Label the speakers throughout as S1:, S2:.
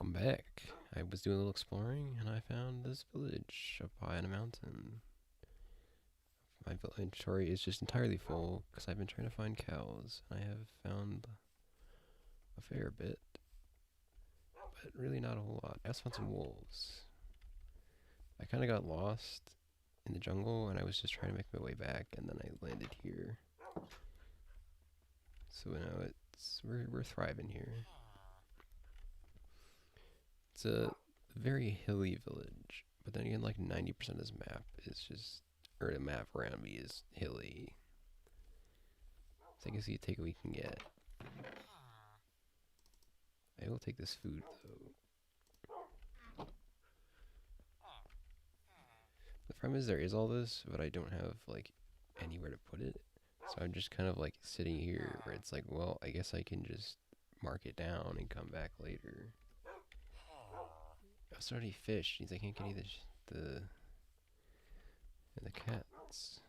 S1: I'm back. I was doing a little exploring and I found this village up high on a mountain. My inventory is just entirely full because I've been trying to find cows. I have found a fair bit, but really not a whole lot. I also found some wolves. I kind of got lost in the jungle and I was just trying to make my way back, and then I landed here. So now we're thriving here. It's a very hilly village, but then again, like 90% of this map is just, or the map around me is hilly. So I guess you take what we can get. I will take this food though. The problem is there is all this, but I don't have like anywhere to put it. So I'm just kind of like sitting here where it's like, well, I guess I can just mark it down and come back later. I also already fished. Means I can't get any of the cats.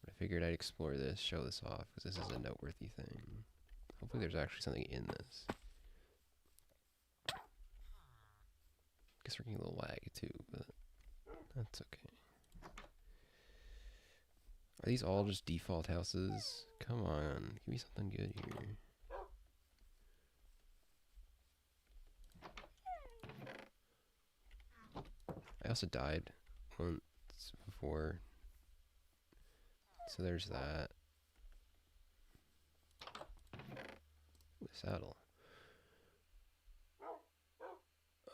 S1: But I figured I'd explore this, show this off, because this is a noteworthy thing. Hopefully there's actually something in this. Guess we're getting a little lag too, but that's okay. Are these all just default houses? Come on, give me something good here. I also died once before, so there's that. The saddle.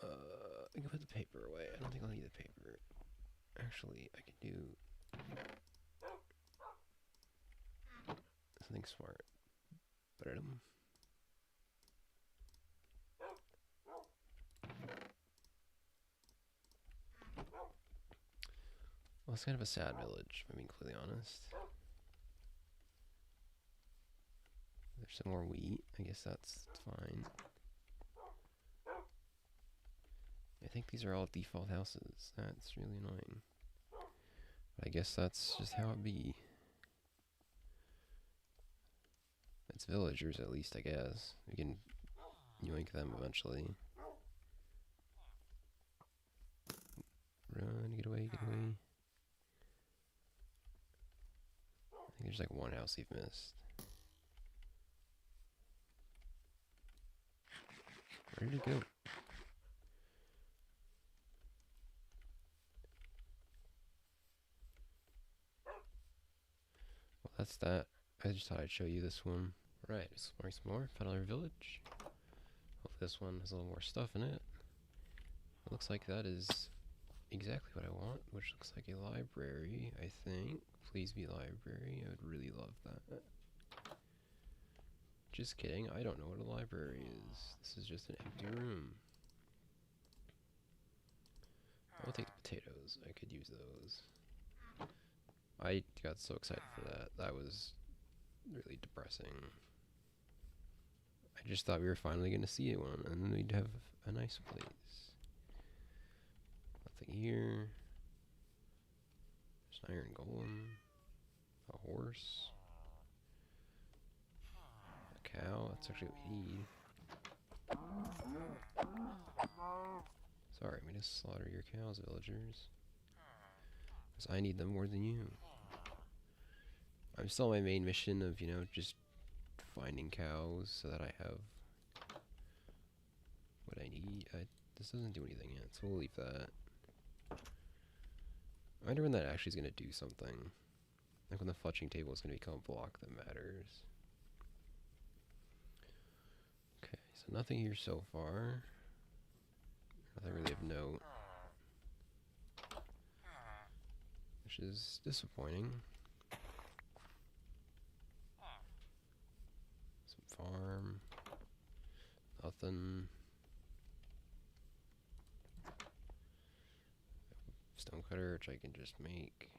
S1: I can put the paper away. I don't think I'll need the paper. Actually, I can do something smart. But well, it's kind of a sad village, if I'm being completely honest. There's some more wheat. I guess that's fine. I think these are all default houses. That's really annoying. But I guess that's just how it be. It's villagers, at least, I guess. We can yoink them eventually. Run, get away, get away. I think there's like one house you've missed. Where did it go? Well, that's that. I just thought I'd show you this one. Right, exploring some more. Found another village. Hopefully this one has a little more stuff in it. It looks like that is exactly what I want, which looks like a library, I think. Please be library. I would really love that. Just kidding, I don't know what a library is. This is just an empty room. I'll take the potatoes. I could use those. I got so excited for that. That was really depressing. I just thought we were finally going to see one, and then we'd have a nice place. Nothing here. There's an iron golem. A horse. A cow. That's actually what we need. Sorry, I'm going to slaughter your cows, villagers. Because I need them more than you. I'm still on my main mission of, just finding cows so that I have what I need. This doesn't do anything yet, so we'll leave that. I wonder when that actually is going to do something. Like when the fletching table is going to become a block that matters. Okay, so nothing here so far. Nothing really of note. Which is disappointing. Some farm. Nothing. Stonecutter, which I can just make.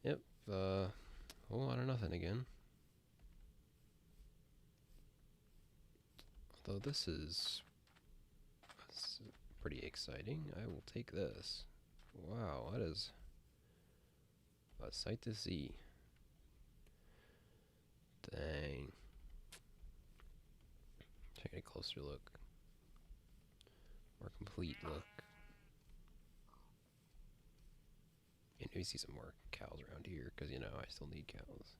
S1: Yep, whole lot of nothing again. Although this is pretty exciting. I will take this. Wow, that is a sight to see. Dang. a closer look. More complete look. And we see some more cows around here, because, you know, I still need cows.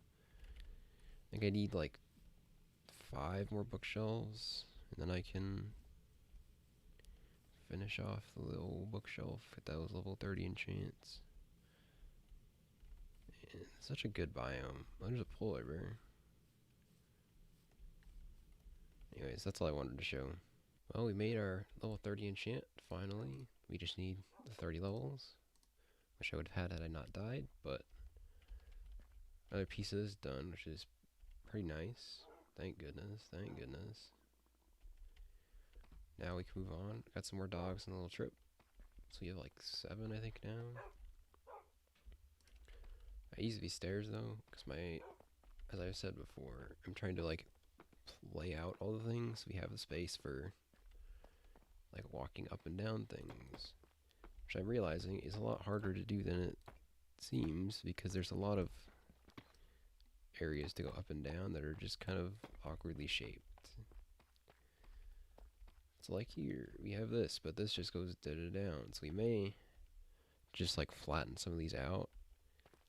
S1: I think I need, like, 5 more bookshelves, and then I can finish off the little bookshelf with those level 30 enchants. And it's such a good biome. Oh, there's a polar bear. Anyways, that's all I wanted to show. Well, we made our level 30 enchant, finally. We just need the 30 levels. Wish I would have had I not died, but another piece is done, which is pretty nice. Thank goodness, thank goodness. Now we can move on. Got some more dogs on the little trip. So we have like 7, I think, now. I use these stairs though, because as I've said before, I'm trying to like lay out all the things. We have the space for like walking up and down things, which I'm realizing is a lot harder to do than it seems, because there's a lot of areas to go up and down that are just kind of awkwardly shaped. So like here, we have this, but this just goes down. So we may just like flatten some of these out,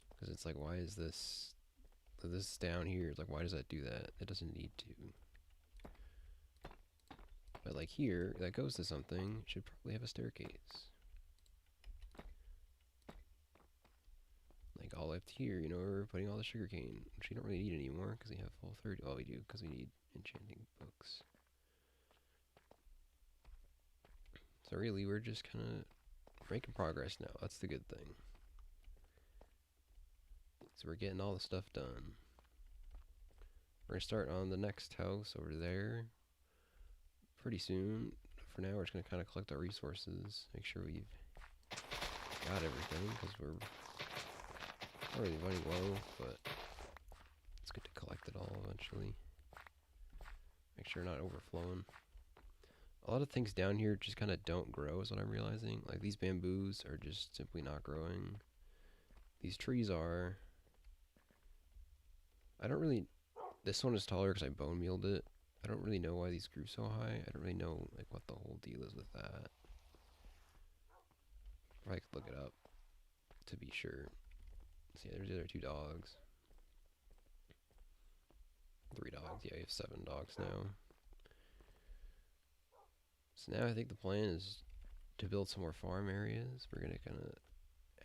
S1: because it's like, why is this down here? It's like, why does that do that? It doesn't need to. But like here, that goes to something, it should probably have a staircase. Like all left here, you know, we're putting all the sugarcane, which we don't really need anymore, because we have full 30. Oh, we do, because we need enchanting books. So really, we're just kind of making progress now. That's the good thing. So we're getting all the stuff done. We're going to start on the next house over there pretty soon. For now, we're just going to kind of collect our resources, make sure we've got everything, because we're already running low, but it's good to collect it all eventually. Make sure we're not overflowing. A lot of things down here just kind of don't grow, is what I'm realizing. Like these bamboos are just simply not growing. These trees are. I don't really. This one is taller because I bone mealed it. I don't really know why these grew so high. I don't really know like what the whole deal is with that. Probably could look it up to be sure. See, there's the other 2 dogs. 3 dogs. Yeah, we have 7 dogs now. So now I think the plan is to build some more farm areas. We're going to kind of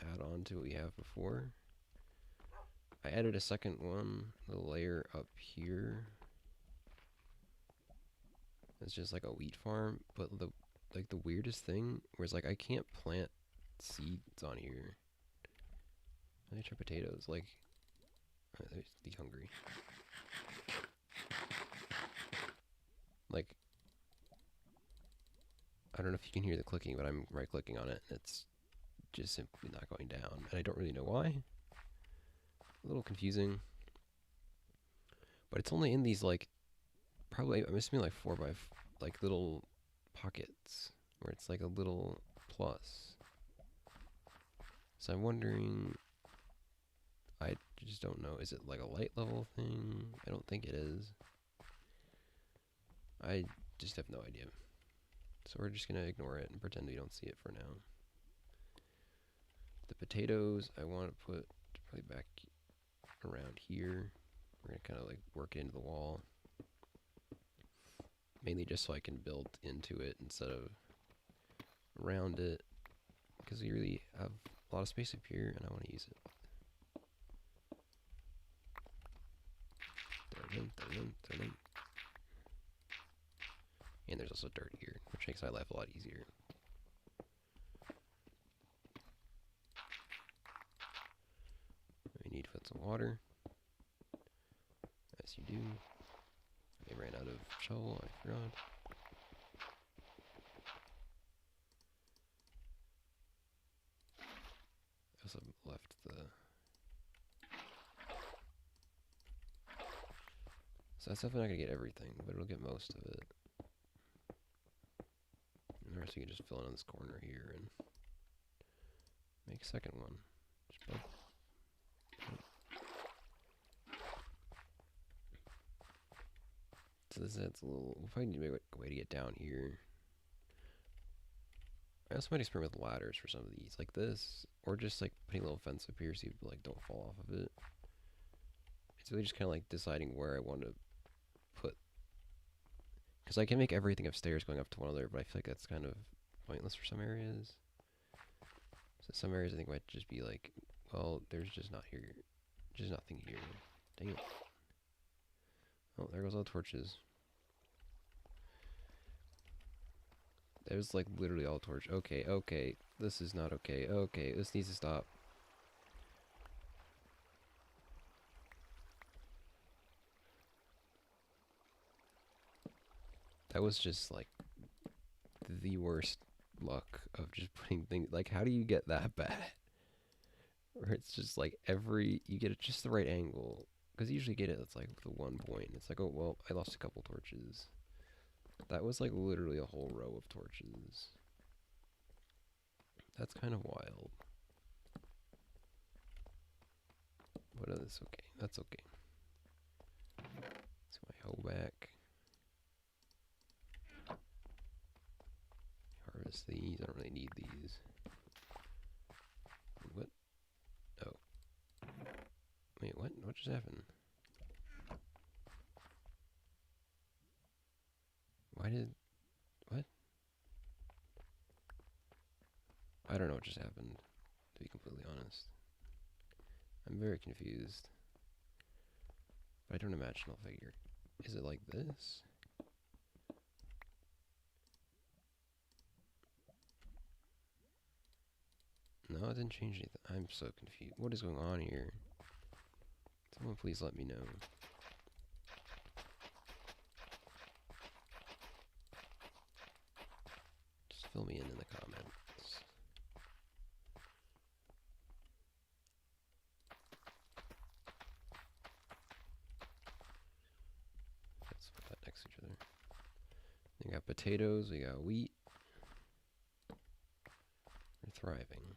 S1: add on to what we have before. I added a second one, the layer up here. It's just like a wheat farm, but the weirdest thing was like I can't plant seeds on here. Let me try potatoes. Like, they're hungry. Like, I don't know if you can hear the clicking, but I'm right clicking on it and it's just simply not going down, and I don't really know why. A little confusing, but it's only in these like probably I'm assuming like 4 by like little pockets where it's like a little plus. So I'm wondering, I just don't know, is it like a light level thing? I don't think it is. I just have no idea. So we're just gonna ignore it and pretend we don't see it for now. The potatoes I want to put probably back around here. We're gonna kind of like work it into the wall. Mainly just so I can build into it instead of around it, because we really have a lot of space up here and I want to use it. And there's also dirt here, which makes my life a lot easier. We need to put some water. As you do. I ran out of shovel, I forgot. I also left the... So that's definitely not going to get everything, but it'll get most of it. And the rest we can just fill in on this corner here and make a second one. So this adds a little. We'll probably need to make a way to get down here. I also might experiment with ladders for some of these, like this, or just like putting a little fence up here so people like don't fall off of it. It's really just kind of like deciding where I want to put, because I can make everything have stairs going up to one another, but I feel like that's kind of pointless for some areas. So some areas I think might just be like, well, there's just not here, just nothing here. Dang it! Oh, there goes all the torches. There's like literally all torch. Okay, okay. This is not okay. Okay, this needs to stop. That was just like the worst luck of just putting things. Like, how do you get that bad? Or it's just like you get it just the right angle. Because you usually get it, it's like the 1 point. It's like, oh, well, I lost a couple torches. That was like literally a whole row of torches. That's kind of wild. What is this? Okay, that's okay. Let's get my hoe back. Harvest these. I don't really need these. What? Oh. Wait, what? What just happened? Why did... What? I don't know what just happened, to be completely honest. I'm very confused. But I don't imagine I'll figure. Is it like this? No, it didn't change anything. I'm so confused. What is going on here? Someone please let me know. Just fill me in the comments. Let's put that next to each other. We got potatoes, we got wheat. We're thriving.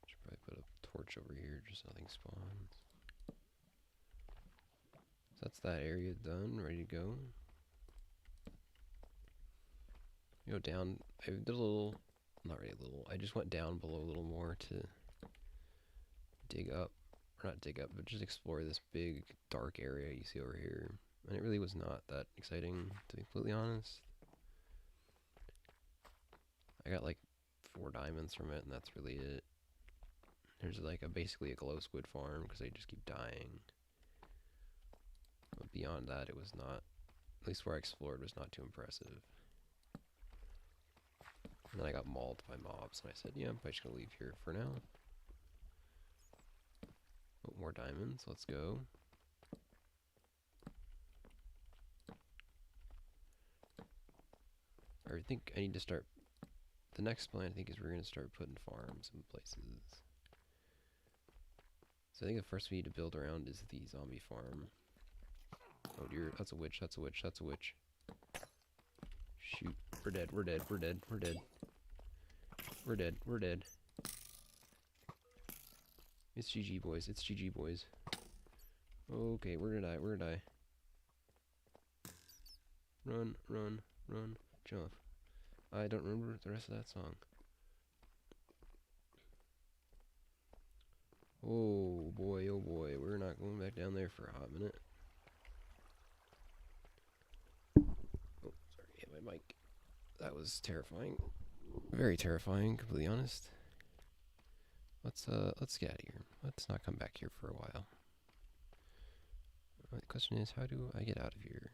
S1: Should probably put a torch over here just so nothing spawns. So that's that area done, ready to go. You know, down, I did a little, not really a little, I just went down below a little more to dig up, or not dig up, but just explore this big dark area you see over here. And it really was not that exciting, to be completely honest. I got like 4 diamonds from it, and that's really it. There's like basically a glow squid farm, because they just keep dying. But beyond that, it was not, at least where I explored, was not too impressive. And then I got mauled by mobs, and I said, yeah, I'm just gonna leave here for now. Oh, more diamonds, let's go. I think I need to start, the next plan I think is we're gonna start putting farms in places. So I think the first we need to build around is the zombie farm. Oh dear, that's a witch, that's a witch, that's a witch. Shoot, we're dead, we're dead, we're dead, we're dead. We're dead, we're dead. It's GG boys, it's GG boys. Okay, we're gonna die, we're gonna die. Run, run, run, jump. I don't remember the rest of that song. Oh boy, we're not going back down there for a hot minute. Oh, sorry, hit my mic. That was terrifying. Very terrifying, completely honest. Let's get out of here. Let's not come back here for a while. The question is, how do I get out of here?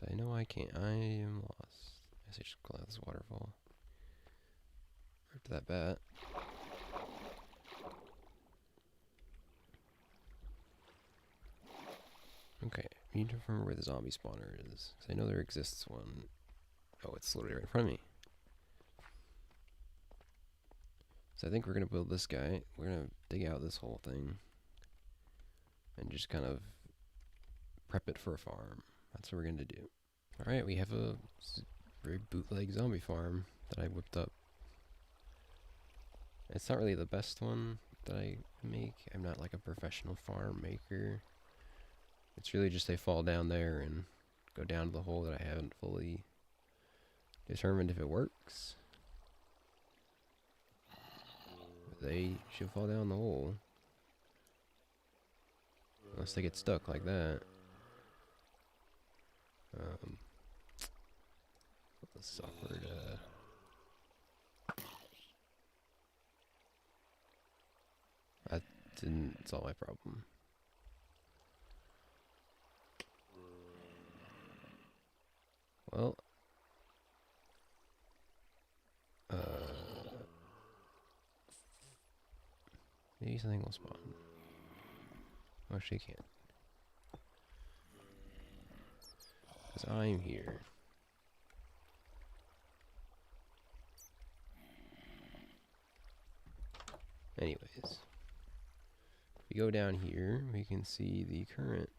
S1: I know I can't. I am lost. I guess I should call out this waterfall. After that bat. Okay, I need to remember where the zombie spawner is. Because I know there exists one. Oh, it's literally right in front of me. So I think we're going to build this guy. We're going to dig out this whole thing. And just kind of prep it for a farm. That's what we're going to do. Alright, we have a very bootleg zombie farm that I whipped up. It's not really the best one, that I make. I'm not like a professional farm maker. It's really just they fall down there and go down to the hole that I haven't fully determined if it works. They should fall down the hole. Unless they get stuck like that. This is awkward. That didn't solve my problem. Well, maybe something will spawn. Oh, she can't. Because I'm here. Anyways, if we go down here, we can see the current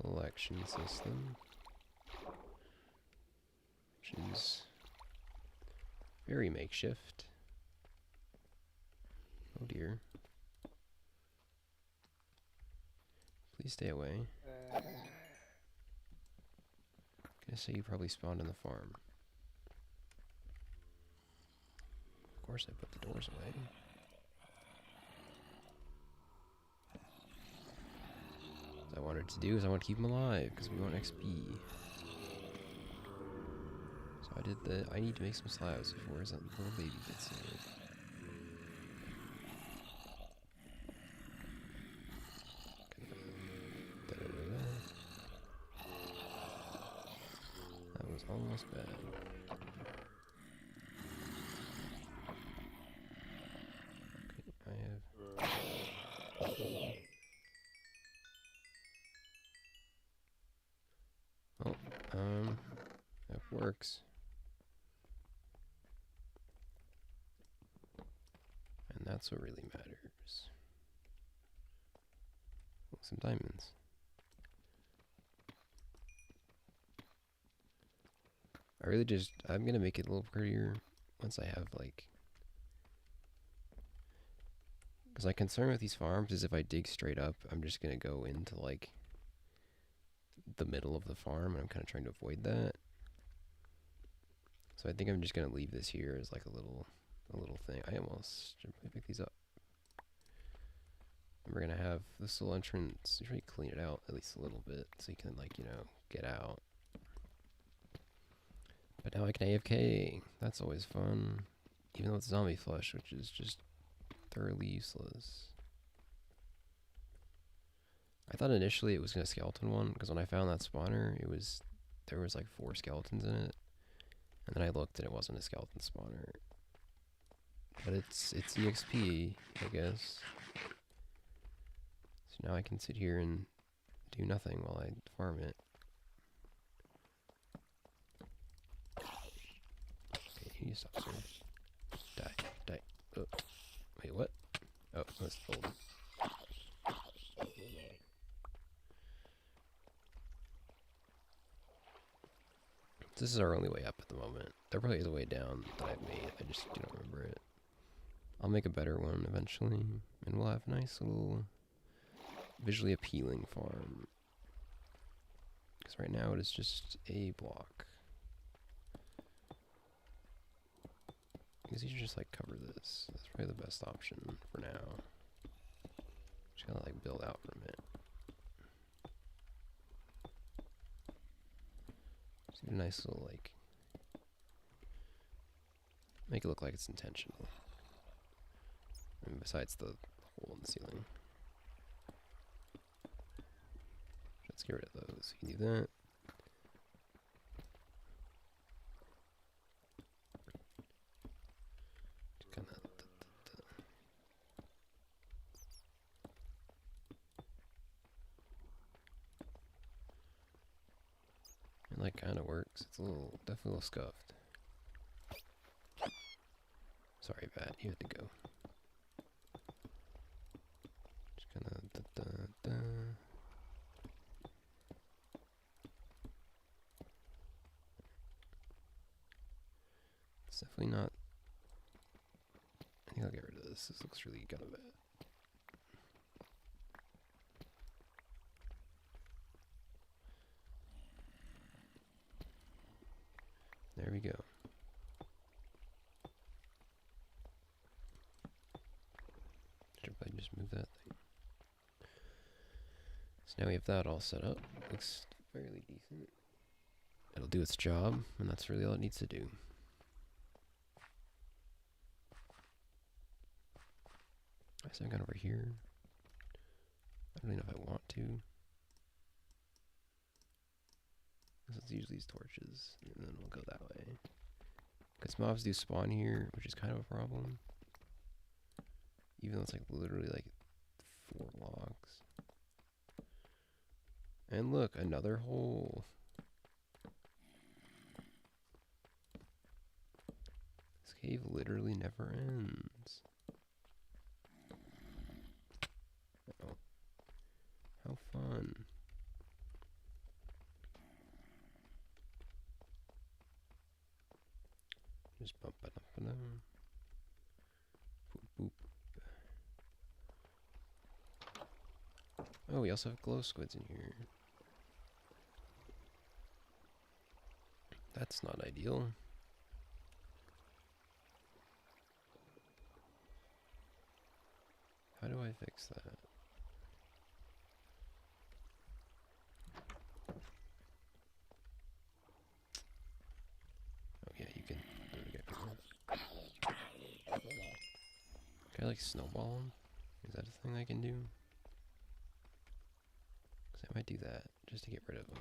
S1: collection system, which is very makeshift. Oh dear. Please stay away. I'm gonna say you probably spawned in the farm. Of course I put the doors away. What I wanted to do is I want to keep them alive, because we want XP. So I did I need to make some slabs before that little baby gets in. That was almost bad. That works. And that's what really matters. Oh, some diamonds. I'm gonna make it a little prettier once I have like, because my concern with these farms is if I dig straight up, I'm just gonna go into like the middle of the farm, and I'm kind of trying to avoid that. So I think I'm just gonna leave this here as like a little thing. I almost should pick these up. And we're gonna have this little entrance. You should clean it out at least a little bit, so you can like get out. But now I can AFK. That's always fun, even though it's zombie flesh, which is just thoroughly useless. I thought initially it was gonna skeleton one, because when I found that spawner, there was like 4 skeletons in it, and then I looked and it wasn't a skeleton spawner. But it's EXP, I guess. So now I can sit here and do nothing while I farm it. Okay, you need to stop, sir. Die. Oh. Wait, what? Oh, that's old. This is our only way up at the moment. There probably is a way down that I've made. I just don't remember it. I'll make a better one eventually, and we'll have a nice little visually appealing farm. Because right now it is just a block. Because you should just like cover this. That's probably the best option for now. Just gotta like build out from it. Just get a nice little like, make it look like it's intentional. And besides the hole in the ceiling. Let's get rid of those. You can do that. Just kinda it like kinda works. It's definitely a little scuffed. Sorry, Pat, you had to go. Just kinda It's definitely not. I think I'll get rid of this. This looks really kind of bad. There we go. Should probably just move that thing. So now we have that all set up. Looks fairly decent. It'll do its job, and that's really all it needs to do. I guess I've gone over here. I don't even know if I want to. Let's use these torches, and then we'll go that way. Because mobs do spawn here, which is kind of a problem. Even though it's like literally like 4 logs. And look, another hole. This cave literally never ends. Oh. How fun. Just bump it up and down. Boop, boop. Oh, we also have glow squids in here. That's not ideal. How do I fix that? Oh yeah, you can. Can I like snowball them? Is that a thing I can do? Because I might do that just to get rid of them.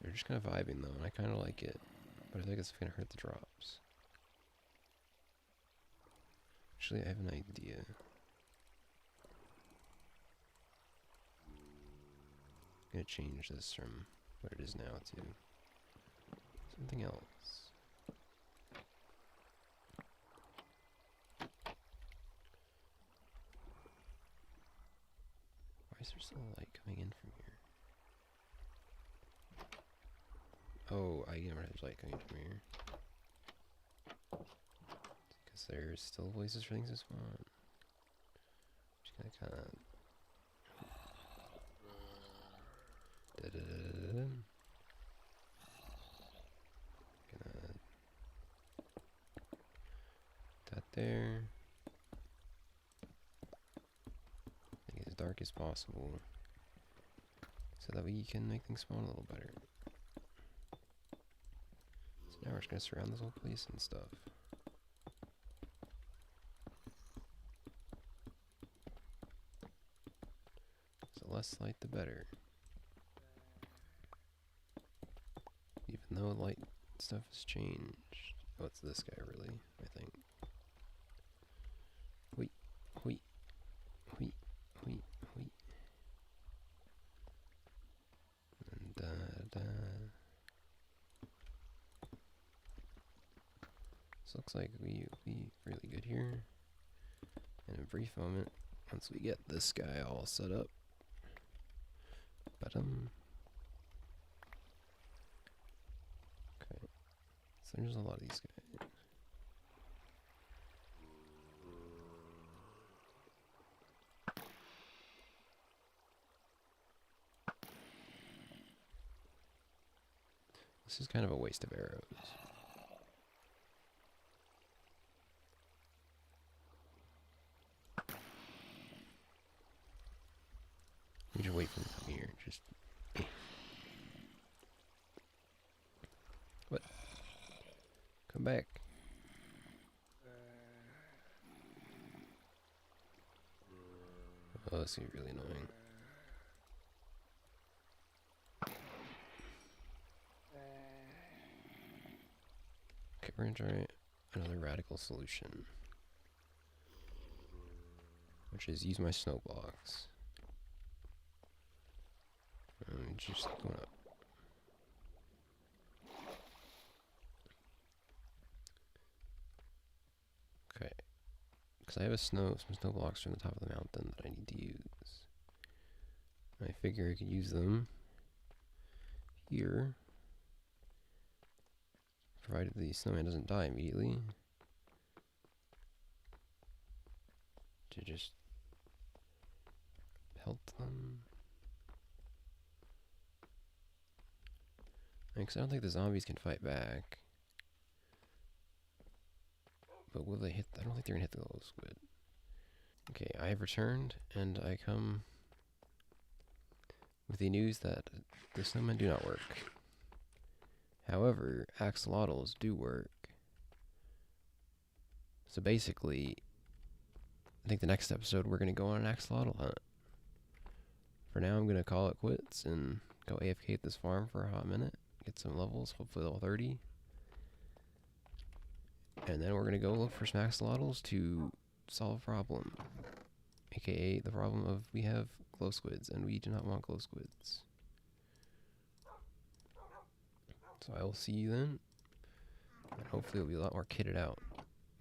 S1: They're just kind of vibing though, and I kind of like it. But I think it's going to hurt the drops. Actually, I have an idea. I'm going to change this from what it is now to something else. Why is there still light coming in from here? Oh, I never had light coming from here. Because there's still places for things to spawn. Just gonna kind of. Gonna. That there. Make it as dark as possible. So that way you can make things spawn a little better. Now we're just gonna surround this whole place and stuff. So less light the better. Even though light stuff has changed. Oh, it's this guy really, I think. Wait, wait, wait, wait, wait. And this looks like we really good here. In a brief moment, once we get this guy all set up. But okay. So there's a lot of these guys. This is kind of a waste of arrows. We should wait for them to come here. Just. What? Come back. Oh, this is really annoying. Okay, we're gonna try another radical solution. Which is use my snow blocks. Just going up. Okay. Because I have some snow blocks from the top of the mountain that I need to use. I figure I could use them here, provided the snowman doesn't die immediately, to just pelt them. Because I don't think the zombies can fight back. But will they hit? I don't think they're gonna hit the glow squid. Okay, I have returned, and I come with the news that the snowmen do not work. However, axolotls do work. So basically, I think the next episode we're gonna go on an axolotl hunt. For now, I'm gonna call it quits and go AFK at this farm for a hot minute. Get some levels, hopefully level 30. And then we're gonna go look for some axolotls to solve a problem. AKA the problem of we have glow squids and we do not want glow squids. So I will see you then. And hopefully it'll be a lot more kitted out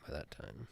S1: by that time.